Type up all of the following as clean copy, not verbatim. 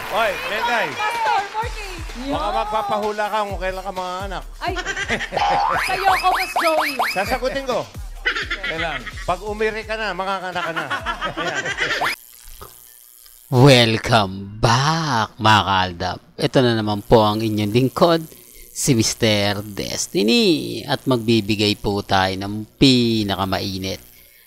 Hoy, Mengay. Pastor, Morky. Baka magpapahula ka kung kailan ka mga anak. Ay, kayo ko, Mas Joey. Sasagutin ko. Kailan? Pag umiri ka na, makakanak ka na. Ayan. Welcome back, mga kaaldab. Ito na naman po ang inyong lingkod, si Mr. Destiny. At magbibigay po tayo ng pinakamainit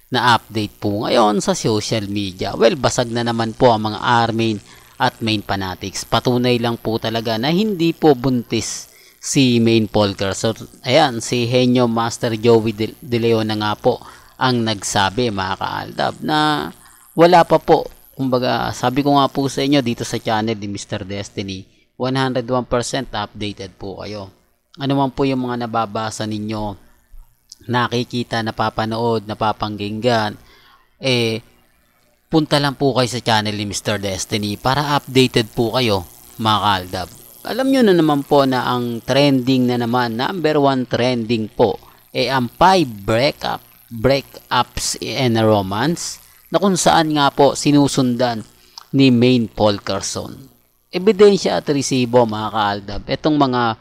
na update po ngayon sa social media. Well, basag na naman po ang mga Armain at Main Fanatics. Patunay lang po talaga na hindi po buntis si Main Polker. So, ayan, si Henyo Master Joey De Leon na nga po ang nagsabi, mga kaaldab, na wala pa po. Kumbaga, sabi ko nga po sa inyo dito sa channel ni Mr. Destiny, 101% updated po kayo. Ano man po yung mga nababasa ninyo, nakikita, napapanood, napapangginggan, punta lang po kayo sa channel ni Mr. Destiny para updated po kayo, mga kaaldab. Alam nyo na naman po na ang trending na naman, number 1 trending po, ang 5 breakups in a romance, na kung saan nga po sinusundan ni Main Polkerson. Ebidensya at resibo, mga kaaldab, itong mga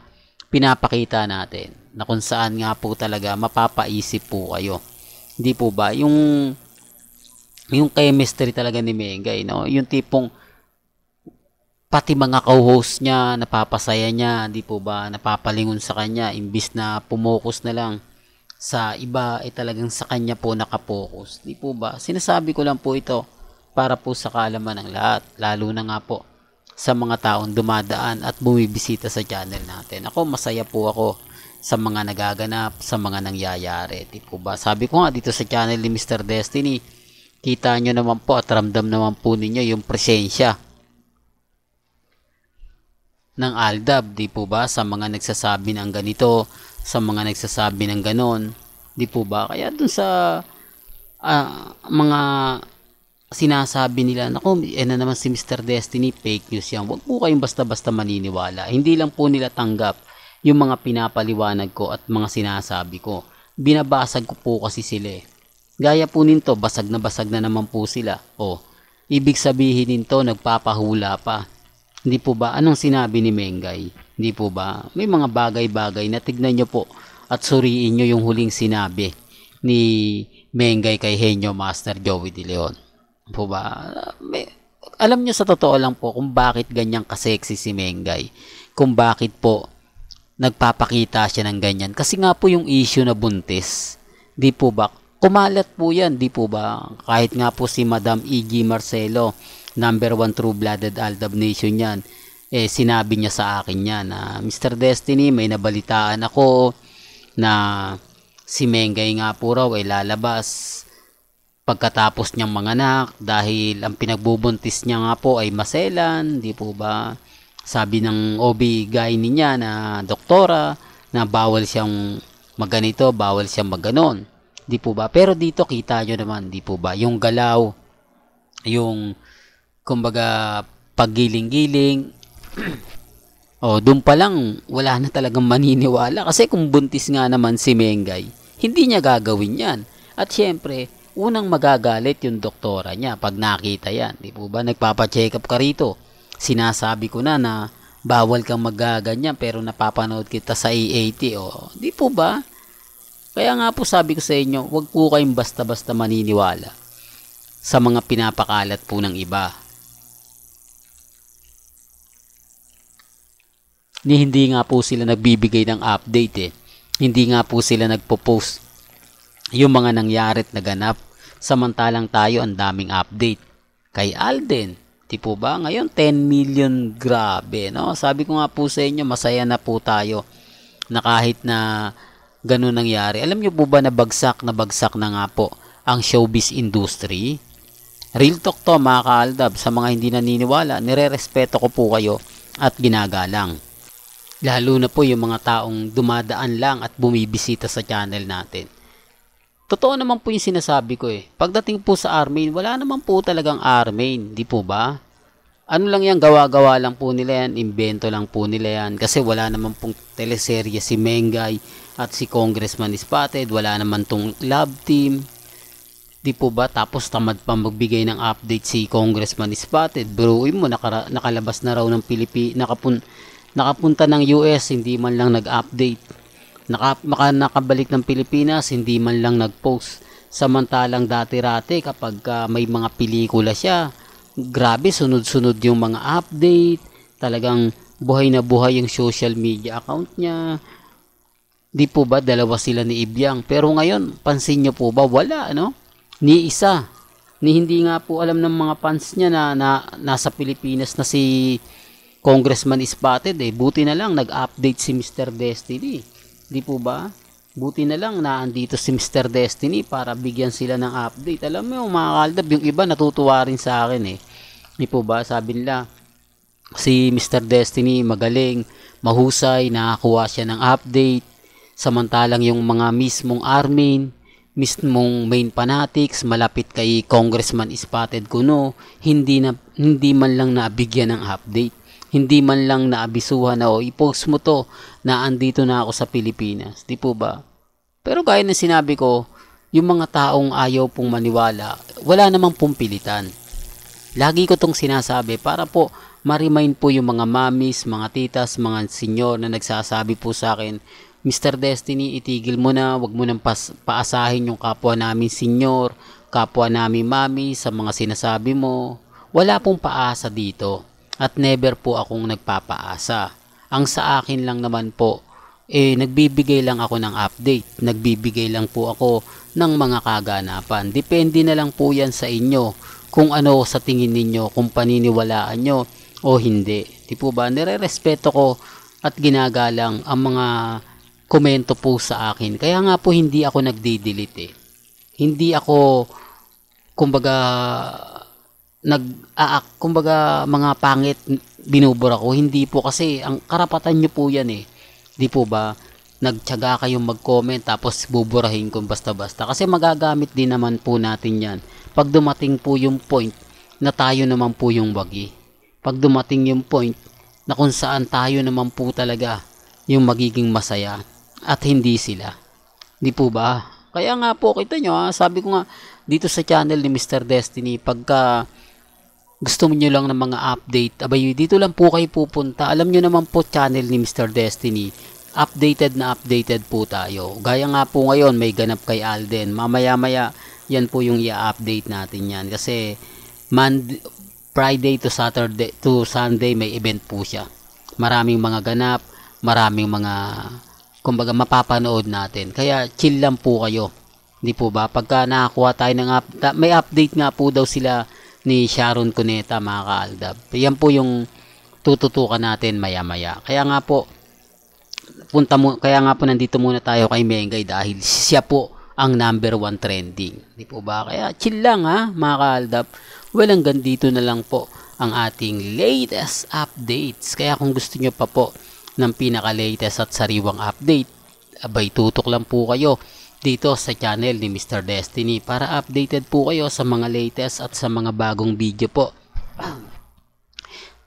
pinapakita natin na kung saan nga po talaga mapapaisip po kayo. Hindi po ba? Yung chemistry talaga ni Mengay, no? Yung tipong pati mga co-host niya, napapasaya niya, hindi po ba? Napapalingon sa kanya, imbis na pumokus na lang sa iba, talagang sa kanya po nakapokus. Di po ba? Sinasabi ko lang po ito para po sa kaalaman ng lahat. Lalo na nga po sa mga taong dumadaan at bumibisita sa channel natin. Ako, masaya po ako sa mga nagaganap, sa mga nangyayari. Di po ba? Sabi ko nga dito sa channel ni Mr. Destiny, kita nyo naman po at ramdam naman po ninyo yung presensya ng Aldab. Di po ba? Sa mga nagsasabi ng ganito, sa mga nagsasabi ng ganon, di po ba? Kaya dun sa mga sinasabi nila, naku, na naman si Mr. Destiny, fake news yan. Huwag po kayong basta-basta maniniwala. Hindi lang po nila tanggap yung mga pinapaliwanag ko at mga sinasabi ko. Binabasag ko po kasi sila. Gaya po nito, basag na naman po sila. Ibig sabihin nito, nagpapahula pa. Hindi po ba? Anong sinabi ni Mengay? Hindi po ba? May mga bagay-bagay na tignan nyo po at suriin nyo yung huling sinabi ni Mengay kay Henyo Master Joey De Leon. Po ba? Alam nyo sa totoo lang po kung bakit ganyang kasexy si Mengay. Kung bakit po nagpapakita siya ng ganyan. Kasi nga po yung issue na buntis. Di po ba? Kumalat po yan. Di po ba? Kahit nga po si Madam E.G. Marcelo, number 1 true-blooded Aldab Nation yan, sinabi niya sa akin yan na Mr. Destiny, may nabalitaan ako na si Mengay nga po raw ay lalabas pagkatapos niyang manganak dahil ang pinagbubuntis niya nga po ay maselan. Di po ba? Sabi ng OB-GYN niya na doktora na bawal siyang magganito, bawal siyang magganon. Di po ba? Pero dito kita nyo naman, di po ba? Yung galaw, yung kumbaga paggiling-giling, doon pa lang wala na talagang maniniwala kasi kung buntis nga naman si Mengay, hindi niya gagawin yan. At syempre, unang magagalit yung doktora niya pag nakita yan. Di po ba? Nagpapacheck up ka rito. Sinasabi ko na bawal kang magaganyan pero napapanood kita sa EAT. Di po ba? Kaya nga po sabi ko sa inyo, huwag po kayong basta-basta maniniwala sa mga pinapakalat po ng iba. Hindi nga po sila nagbibigay ng update Hindi nga po sila nagpo-post yung mga nangyari at naganap. Samantalang tayo ang daming update. Kay Alden, di po ba? Ngayon 10 million, grabe, no? Sabi ko nga po sa inyo, masaya na po tayo na kahit na ganun nangyari. Alam nyo po ba na bagsak na nga po ang showbiz industry? Real talk to, mga kaaldab. Sa mga hindi naniniwala, nire-respeto ko po kayo at ginagalang. Lalo na po yung mga taong dumadaan lang at bumibisita sa channel natin. Totoo naman po yung sinasabi ko Pagdating po sa Armain, wala naman po talagang Armain, di po ba? Ano lang yan, gawa-gawa lang po nila yan, invento lang po nila yan. Kasi wala naman pong teleserye si Mengay at si Congressman Spotted, wala naman tong love team. Di po ba? Tapos tamad pa magbigay ng update si Congressman Spotted. Biruin mo, nakalabas na raw ng nakapunta ng US, hindi man lang nag-update. Nakabalik ng Pilipinas, hindi man lang nag-post. Samantalang dati-rati kapag may mga pelikula siya, grabe, sunod-sunod yung mga update. Talagang buhay na buhay yung social media account niya. Di po ba, dalawa sila ni Ibyang. Pero ngayon, pansin nyo po ba, wala, ano? Ni isa. Hindi nga po alam ng mga fans niya na nasa Pilipinas na si Congressman Spotted eh. Buti na lang, nag-update si Mr. Destiny. Di po ba? Buti na lang na andito si Mr. Destiny para bigyan sila ng update. Alam mo, mga kaldab, yung iba natutuwa rin sa akin eh. Di po ba? Sabi nila, si Mr. Destiny magaling, mahusay, nakakuha siya ng update. Samantalang yung mga mismong Armin, mismong main fanatics, malapit kay Congressman Spotted Kuno, hindi man lang nabigyan ng update. Hindi man lang naabisuhan na i-post mo to na andito na ako sa Pilipinas. Di po ba? Pero gaya ng sinabi ko, yung mga taong ayaw pong maniwala, wala namang pong pilitan. Lagi ko tong sinasabi para po ma-remind po yung mga mamis, mga titas, mga senyor na nagsasabi po sa akin, Mr. Destiny, itigil mo na, wag mo nang paasahin yung kapwa namin senyor, kapwa namin mami sa mga sinasabi mo. Wala pong paasa dito at never po akong nagpapaasa. Ang sa akin lang naman po, nagbibigay lang ako ng update, nagbibigay lang po ako ng mga kaganapan. Depende na lang po yan sa inyo kung ano sa tingin ninyo, kung paniniwalaan nyo o hindi. Di po ba? Nire-respeto ko at ginagalang ang mga komento po sa akin. Kaya nga po hindi ako nagdi-delete eh. Hindi ako kumbaga kumbaga mga pangit binubura ko. Hindi po kasi ang karapatan nyo po yan eh. Di po ba? Nagtiyaga kayong mag-comment tapos buburahin kung basta-basta. Kasi magagamit din naman po natin yan. Pag dumating po yung point na tayo naman po yung wagi. Pag dumating yung point na kung saan tayo naman po talaga yung magiging masaya at hindi sila. Di po ba? Kaya nga po, kita nyo, sabi ko nga dito sa channel ni Mr. Destiny, pagka gusto nyo lang ng mga update, abay, dito lang po kayo pupunta. Alam nyo naman po channel ni Mr. Destiny, updated na updated po tayo. Gaya nga po ngayon, may ganap kay Alden. Mamaya-maya, yan po yung i-update natin yan. Kasi Friday to Saturday to Sunday may event po siya. Maraming mga ganap, maraming mga kumbaga mapapanood natin. Kaya chill lang po kayo. Hindi po ba? Pagka nakakuha tayo ng may update nga po daw sila ni Sharon Cuneta, mga kaaldab. Yan po yung tututukan natin maya-maya. Kaya nga po nandito muna tayo kay Mengay dahil siya po ang number 1 trending. Di po ba? Kaya chill lang ha, mga kaaldab. Well, hanggang dito na lang po ang ating latest updates. Kaya kung gusto nyo pa po ng pinaka-latest at sariwang update, abay tutok lang po kayo dito sa channel ni Mr. Destiny para updated po kayo sa mga latest at sa mga bagong video po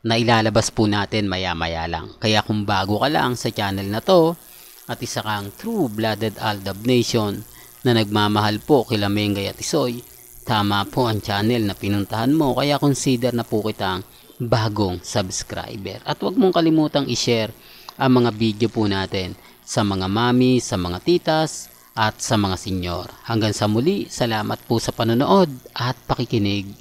na ilalabas po natin maya-maya lang. Kaya kung bago ka lang sa channel na to at isa kang true-blooded Aldab Nation na nagmamahal po kila Mengay at Isoy, tama po ang channel na pinuntahan mo, kaya consider na po kitang bagong subscriber. At huwag mong kalimutang i-share ang mga video po natin sa mga mami, sa mga titas, at sa mga senyor. Hanggang sa muli, salamat po sa panonood at pakikinig.